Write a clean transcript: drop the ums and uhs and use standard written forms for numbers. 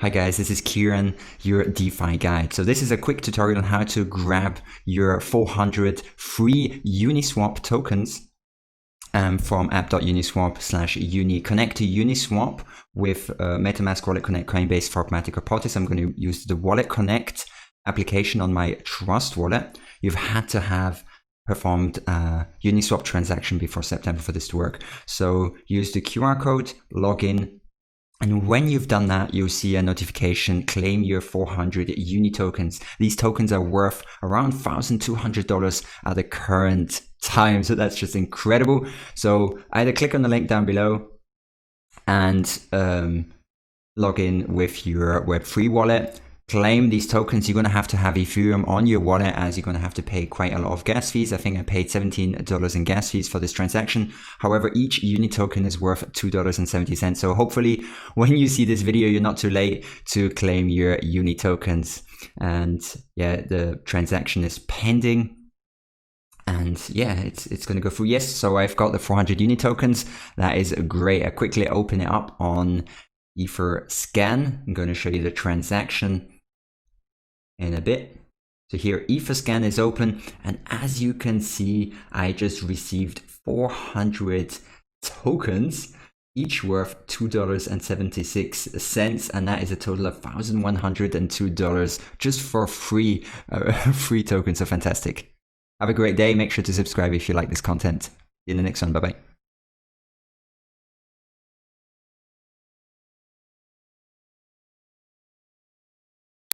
Hi guys, this is Kieran, your DeFi guide. So this is a quick tutorial on how to grab your 400 free Uniswap tokens from app.uniswap/uni. Connect to Uniswap with MetaMask, Wallet Connect, Coinbase, Pragmatic, or Potis. I'm going to use the Wallet Connect application on my Trust wallet. You've had to have performed a Uniswap transaction before September for this to work. So use the QR code, log in. And when you've done that, you'll see a notification, claim your 400 UNI tokens. These tokens are worth around $1,200 at the current time. So that's just incredible. So either click on the link down below and log in with your Web3 wallet. Claim these tokens. You're going to have Ethereum on your wallet, as you're going to have to pay quite a lot of gas fees. I think I paid $17 in gas fees for this transaction. However, each UNI token is worth $2.70. So hopefully when you see this video, you're not too late to claim your UNI tokens. And yeah, the transaction is pending. And yeah, it's going to go through. Yes, so I've got the 400 UNI tokens. That is great. I quickly open it up on Etherscan. I'm going to show you the transaction in a bit. So here Etherscan is open, and as you can see, I just received 400 tokens, each worth $2.76, and that is a total of $1,102 just for free tokens. So fantastic. Have a great day. Make sure to subscribe if you like this content. See you in the next one. Bye bye.